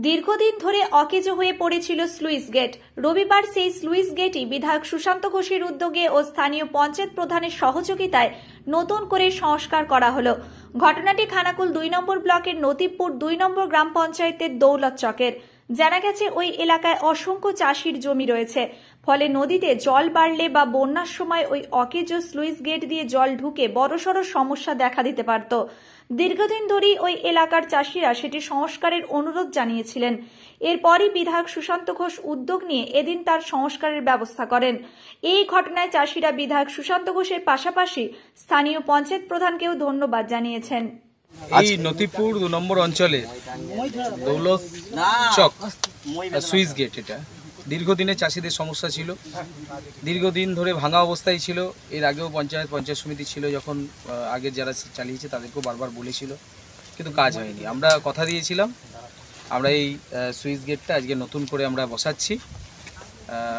দীর্ঘদিন ধরে অকেজো হয়ে পড়েছিল স্লুইস গেট। রবিবার সেই স্লুইস গেটই বিধায়ক সুশান্ত ঘোষের উদ্যোগে ও স্থানীয় পঞ্চায়েত প্রধানের সহযোগিতায় নতুন করে সংস্কার করা হলো। ঘটনাটি খানাকুল ২ নম্বর ব্লকের নতিবপুর ২ নম্বর গ্রাম পঞ্চায়েতের দৌলত চকের। জানা গেছে ওই এলাকায় অসংখ্য চাষির জমি রয়েছে, ফলে নদীতে জল বাড়লে বা বন্যার সময় ওই অকেজো স্লুইস গেট দিয়ে জল ঢুকে বড়সড় সমস্যা দেখা দিতে পারত। দীর্ঘদিন ধরেই ওই এলাকার চাষিরা সেটি সংস্কারের অনুরোধ জানিয়েছিলেন। এরপরই বিধায়ক সুশান্ত ঘোষ উদ্যোগ নিয়ে এদিন তার সংস্কারের ব্যবস্থা করেন। এই ঘটনায় চাষিরা বিধায়ক সুশান্ত ঘোষের পাশাপাশি স্থানীয় পঞ্চায়েত প্রধানকেও ধন্যবাদ জানিয়েছেন। এই নতিপুর ২ নম্বর অঞ্চলে দৌলত চক সুইচ গেট, এটা দীর্ঘদিনের চাষিদের সমস্যা ছিল, দীর্ঘদিন ধরে ভাঙা অবস্থায় ছিল। এর আগেও পঞ্চায়েত সমিতি ছিল, যখন আগের যারা চালিয়েছে তাদেরকেও বারবার বলেছিল, কিন্তু কাজ হয়নি। আমরা কথা দিয়েছিলাম, আমরা এই সুইচ গেটটা আজকে নতুন করে আমরা বসাচ্ছি।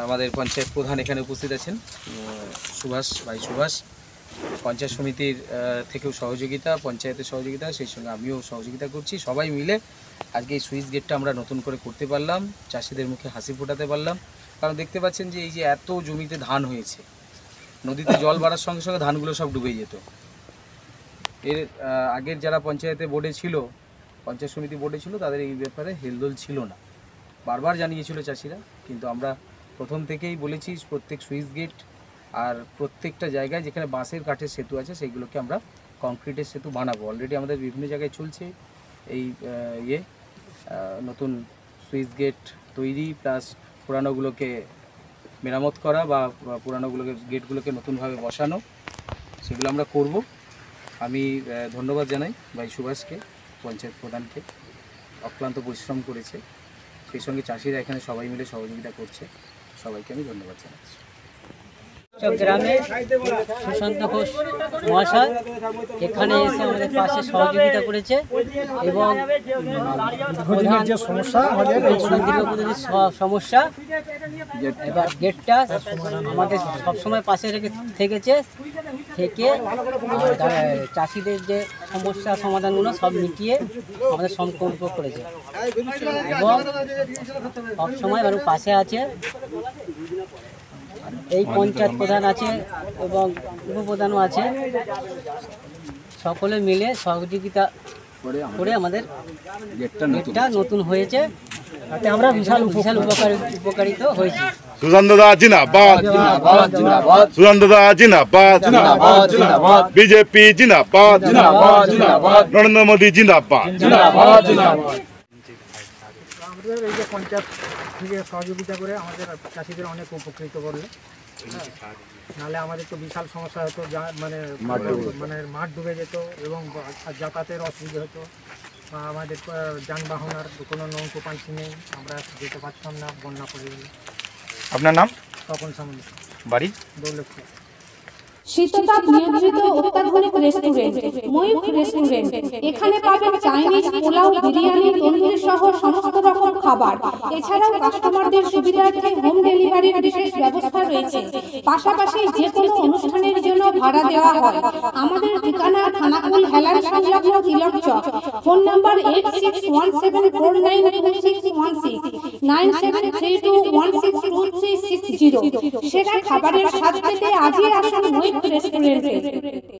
আমাদের পঞ্চায়েত প্রধান এখানে উপস্থিত আছেন, সুভাষ। পঞ্চায়েত সমিতির থেকেও সহযোগিতা, পঞ্চায়েতের সহযোগিতা, সেই সঙ্গে আমিও সহযোগিতা করছি। সবাই মিলে আজকে এই সুইচ গেটটা আমরা নতুন করে করতে পারলাম, চাষিদের মুখে হাসি ফোটাতে পারলাম। কারণ দেখতে পাচ্ছেন যে এই যে এত জমিতে ধান হয়েছে, নদীতে জল বাড়ার সঙ্গে সঙ্গে ধানগুলো সব ডুবে যেত। এর আগের যারা পঞ্চায়েত সমিতি বোর্ডে ছিল, তাদের এই ব্যাপারে হেলদোল ছিল না, বারবার জানিয়েছিল চাষিরা। কিন্তু আমরা প্রথম থেকেই বলেছি প্রত্যেক সুইচ গেট আর প্রত্যেকটা জায়গায় যেখানে বাঁশের কাঠের সেতু আছে সেইগুলোকে আমরা কংক্রিটের সেতু বানাবো। অলরেডি আমাদের বিভিন্ন জায়গায় চলছে এই নতুন সুইচ গেট তৈরি, প্লাস পুরানোগুলোকে মেরামত করা বা গেটগুলোকে নতুনভাবে বসানো, সেগুলো আমরা করব। আমি ধন্যবাদ জানাই ভাই সুভাষকে, পঞ্চায়েত প্রধানকে, অক্লান্ত পরিশ্রম করেছে। সেই সঙ্গে চাষিরা এখানে সবাই মিলে সহযোগিতা করছে, সবাইকে আমি ধন্যবাদ জানাচ্ছি। গ্রামে সুশান্ত ঘোষ মহাশয় এখানে এসে আমাদের পাশে সহযোগিতা করেছে এবং দীর্ঘদিনের যে সমস্যা এবার গেটটা আমাদের সবসময় পাশে থেকেছে চাষিদের যে সমস্যা সমাধানগুলো সব মিটিয়ে আমাদের সংকল্প করেছে এবং সবসময় আরও পাশে আছে। এই পঞ্চায়েত প্রধান আছে এবং উপপ্রধানও আছে, সকলে মিলে সহযোগিতা করে আমাদের গেটটা নতুন হয়েছে, তাতে আমরা বিশাল উপকারিত হয়েছি। সুশান্ত দা জিন্দাবাদ, সুশান্ত দা জিন্দাবাদ, বিজেপি জিন্দাবাদ, নরেন্দ্র মোদী জিন্দাবাদ। আমাদের এই যে পঞ্চায়েত থেকে সহযোগিতা করে আমাদের চাষিদের অনেক উপকৃত করলে, নাহলে আমাদের তো বিশাল সমস্যা হতো, মানে মাঠ ডুবে যেত এবং যাতায়াতের অসুবিধা হতো, আমাদের যানবাহন আর কোনো নৌকো পাল্টি নেই, আমরা যেতে পারতাম না বন্যা পড়ে গেলে। আপনার নাম? তপন সামন্ত, বাড়ি দৌলতপুর। শীততাপ নিয়ন্ত্রিত অত্যাধুনিক রেস্টুরেন্ট ময়ূখ রেস্টুরেন্ট। এখানে পাবেন চাইনিজ, পোলাও, বিরিয়ানি, তন্দুরি সহ সমস্ত রকম খাবার। এছাড়াও কাস্টমারদের সুবিধার্থে হোম ডেলিভারির বিশেষ ব্যবস্থা রয়েছে। পাশাপাশি যে কোনো অনুষ্ঠানের জন্য ভাড়া দেওয়া হয়। আমাদের ঠিকানা খানাকুল হেলান সংলগ্ন তিলক চক। Phone number 8617492616, 9732162360। সেরা খাবারের স্বাদ পেতে আজই আসুন ময়ূখ রেস্টুরেন্টে।